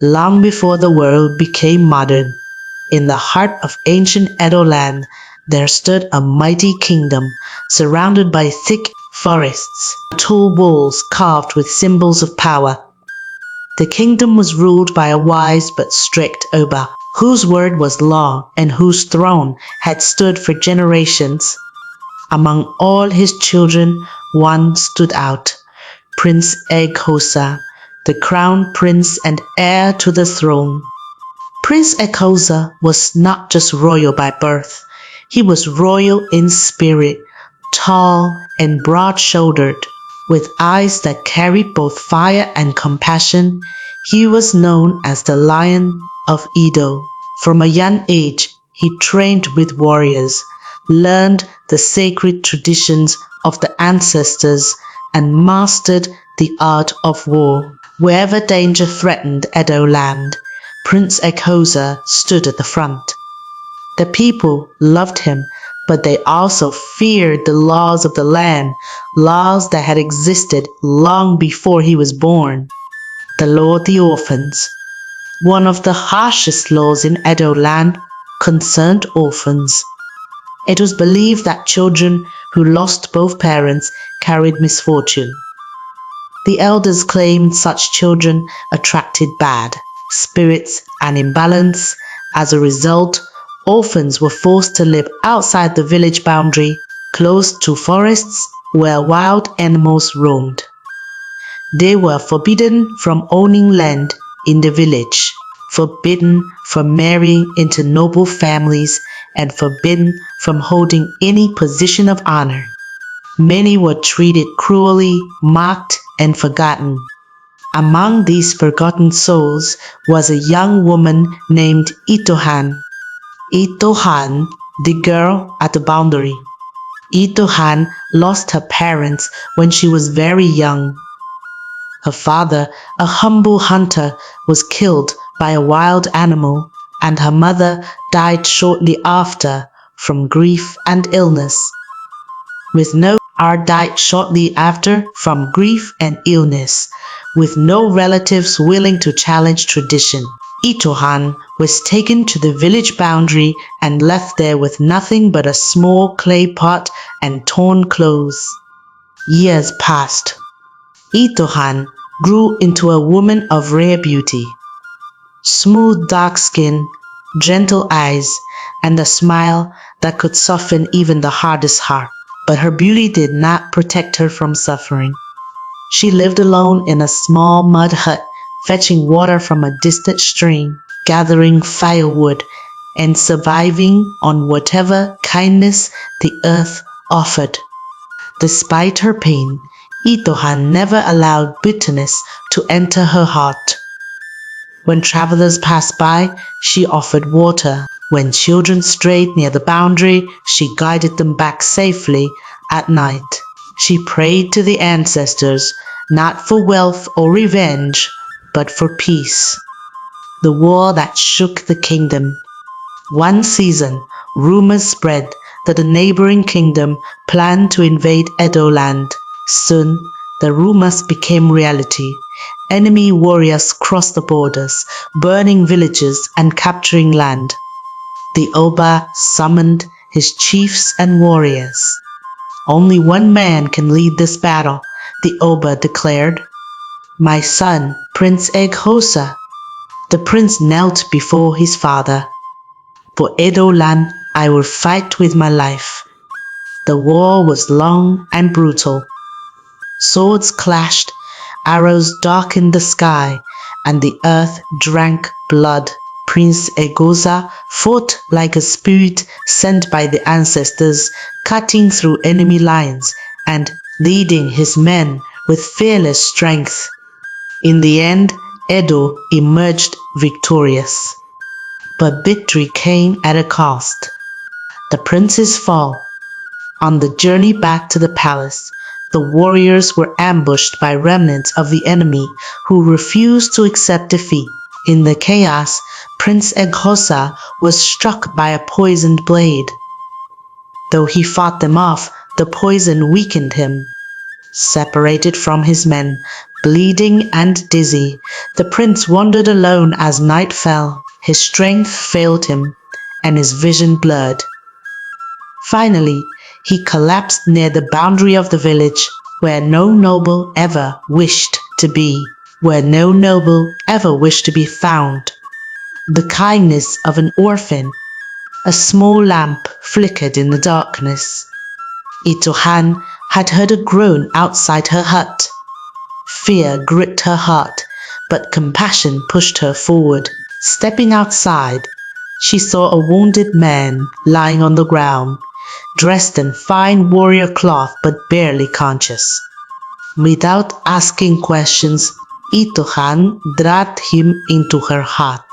long before the world became modern. In the heart of ancient Edo land, there stood a mighty kingdom surrounded by thick forests, tall walls carved with symbols of power. The kingdom was ruled by a wise but strict Oba, whose word was law and whose throne had stood for generations. Among all his children, one stood out, Prince Eghosa, the crown prince and heir to the throne. Prince Eghosa was not just royal by birth, he was royal in spirit, tall and broad-shouldered, with eyes that carried both fire and compassion. He was known as the Lion of Edo. From a young age, he trained with warriors, learned the sacred traditions of the ancestors, and mastered the art of war. Wherever danger threatened Edo land, Prince Eghosa stood at the front. The people loved him, but they also feared the laws of the land, laws that had existed long before he was born. The law of the orphans. One of the harshest laws in Edo land concerned orphans. It was believed that children who lost both parents carried misfortune. The elders claimed such children attracted bad spirits and imbalance. As a result, orphans were forced to live outside the village boundary, close to forests where wild animals roamed. They were forbidden from owning land in the village, forbidden from marrying into noble families, and forbidden from holding any position of honor. Many were treated cruelly, mocked, and forgotten. Among these forgotten souls was a young woman named Itohan. Itohan, the girl at the boundary. Itohan lost her parents when she was very young. Her father, a humble hunter, was killed by a wild animal, and her mother died shortly after from grief and illness. With no relatives willing to challenge tradition. Itohan was taken to the village boundary and left there with nothing but a small clay pot and torn clothes. Years passed. Itohan grew into a woman of rare beauty. Smooth dark skin, gentle eyes, and a smile that could soften even the hardest heart. But her beauty did not protect her from suffering. She lived alone in a small mud hut, fetching water from a distant stream, gathering firewood, and surviving on whatever kindness the earth offered. Despite her pain, Itohan never allowed bitterness to enter her heart. When travelers passed by, she offered water. When children strayed near the boundary, she guided them back safely at night. She prayed to the ancestors, not for wealth or revenge, but for peace. The war that shook the kingdom. One season, rumors spread that the neighboring kingdom planned to invade Edo land. Soon, the rumors became reality. Enemy warriors crossed the borders, burning villages and capturing land. The Oba summoned his chiefs and warriors. Only one man can lead this battle, the Oba declared. My son, Prince Eghosa. The prince knelt before his father. For Edo land, I will fight with my life. The war was long and brutal. Swords clashed, arrows darkened the sky, and the earth drank blood. Prince Eghosa fought like a spirit sent by the ancestors, cutting through enemy lines and leading his men with fearless strength. In the end, Edo emerged victorious. But victory came at a cost. The prince's fall. On the journey back to the palace, the warriors were ambushed by remnants of the enemy who refused to accept defeat. In the chaos, Prince Eghosa was struck by a poisoned blade. Though he fought them off, the poison weakened him. Separated from his men, Bleeding and dizzy, the prince wandered alone as night fell. His strength failed him, and his vision blurred. Finally, he collapsed near the boundary of the village, where no noble ever wished to be, where no noble ever wished to be found. The kindness of an orphan. A small lamp flickered in the darkness. Itohan had heard a groan outside her hut. Fear gripped her heart, but compassion pushed her forward. Stepping outside, she saw a wounded man lying on the ground, dressed in fine warrior cloth but barely conscious. Without asking questions, Itohan dragged him into her hut.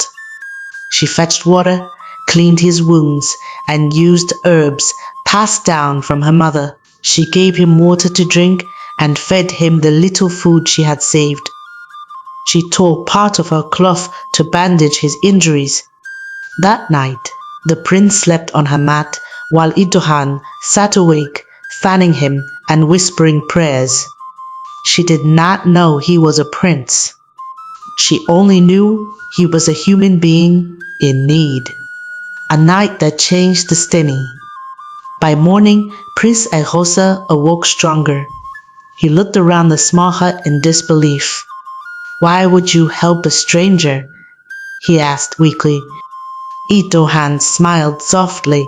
She fetched water, cleaned his wounds, and used herbs passed down from her mother. She gave him water to drink and fed him the little food she had saved. She tore part of her cloth to bandage his injuries. That night, the prince slept on her mat while Itohan sat awake, fanning him and whispering prayers. She did not know he was a prince. She only knew he was a human being in need. A night that changed destiny. By morning, Prince Eghosa awoke stronger. He looked around the small hut in disbelief. "Why would you help a stranger?" he asked weakly. Itohan smiled softly.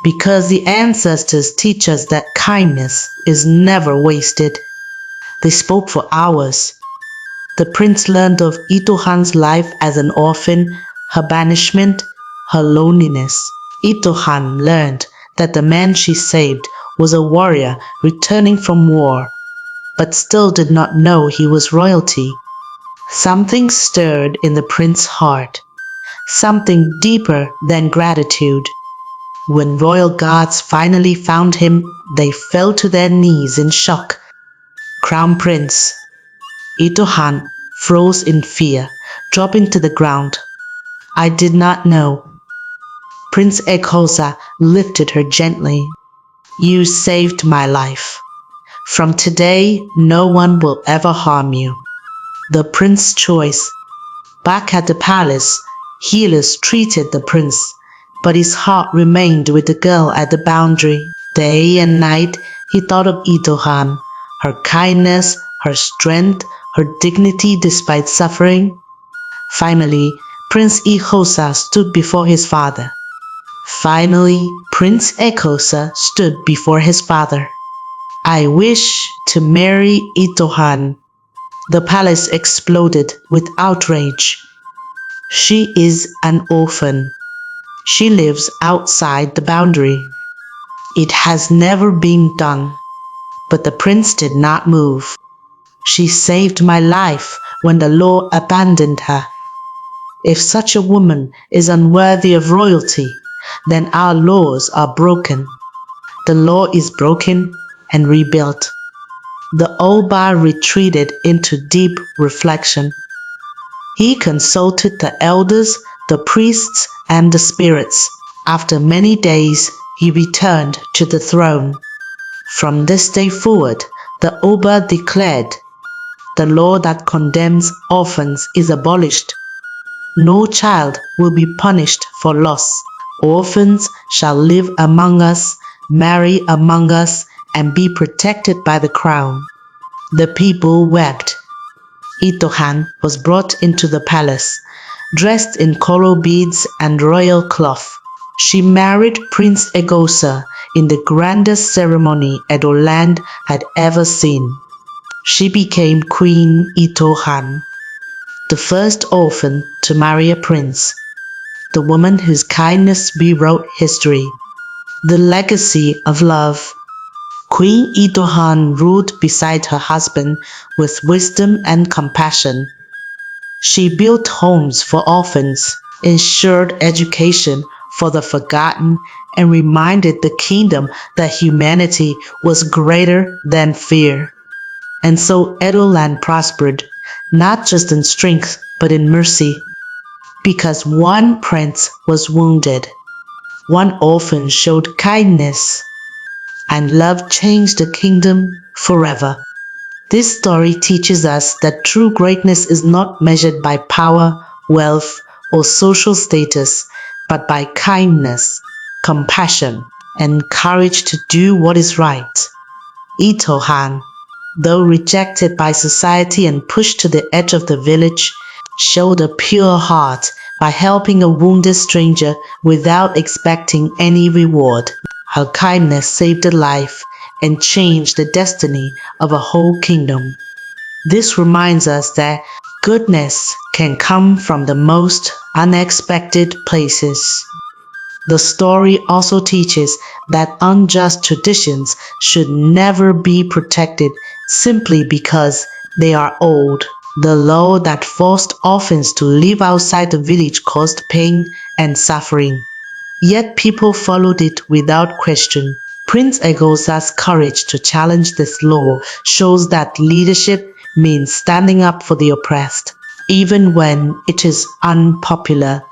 "Because the ancestors teach us that kindness is never wasted." They spoke for hours. The prince learned of Itohan's life as an orphan, her banishment, her loneliness. Itohan learned that the man she saved was a warrior returning from war, but still did not know he was royalty. Something stirred in the prince's heart, something deeper than gratitude. When royal guards finally found him, they fell to their knees in shock. "Crown Prince." Itohan froze in fear, dropping to the ground. "I did not know." Prince Eghosa lifted her gently. "You saved my life. From today, no one will ever harm you." The prince's choice. Back at the palace, healers treated the prince, but his heart remained with the girl at the boundary. Day and night he thought of Itohan, her kindness, her strength, her dignity despite suffering. Finally, Prince Eghosa stood before his father. "I wish to marry Itohan." The palace exploded with outrage. "She is an orphan. She lives outside the boundary. It has never been done." But the prince did not move. "She saved my life when the law abandoned her. If such a woman is unworthy of royalty, then our laws are broken." The law is broken and rebuilt. The Oba retreated into deep reflection. He consulted the elders, the priests, and the spirits. After many days, he returned to the throne. From this day forward, the Oba declared, "The law that condemns orphans is abolished. No child will be punished for loss. Orphans shall live among us, marry among us, and be protected by the crown." The people wept. Itohan was brought into the palace, dressed in coral beads and royal cloth. She married Prince Eghosa in the grandest ceremony Edo land had ever seen. She became Queen Itohan, the first orphan to marry a prince, the woman whose kindness rewrote history, the legacy of love. Queen Itohan ruled beside her husband with wisdom and compassion. She built homes for orphans, ensured education for the forgotten, and reminded the kingdom that humanity was greater than fear. And so Edoland prospered, not just in strength, but in mercy. Because one prince was wounded, one orphan showed kindness, and love changed the kingdom forever. This story teaches us that true greatness is not measured by power, wealth, or social status, but by kindness, compassion, and courage to do what is right. Itohan, though rejected by society and pushed to the edge of the village, showed a pure heart by helping a wounded stranger without expecting any reward. Her kindness saved a life and changed the destiny of a whole kingdom. This reminds us that goodness can come from the most unexpected places. The story also teaches that unjust traditions should never be protected simply because they are old. The law that forced orphans to live outside the village caused pain and suffering. Yet people followed it without question. Prince Eghosa's courage to challenge this law shows that leadership means standing up for the oppressed, even when it is unpopular.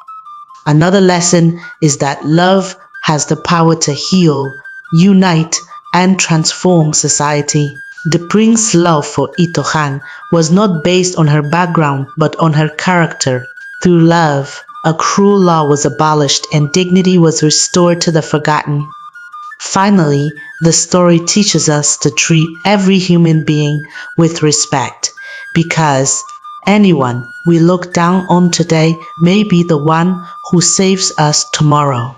Another lesson is that love has the power to heal, unite, and transform society. The prince's love for Itohan was not based on her background but on her character. Through love, a cruel law was abolished and dignity was restored to the forgotten. Finally, the story teaches us to treat every human being with respect, because anyone we look down on today may be the one who saves us tomorrow.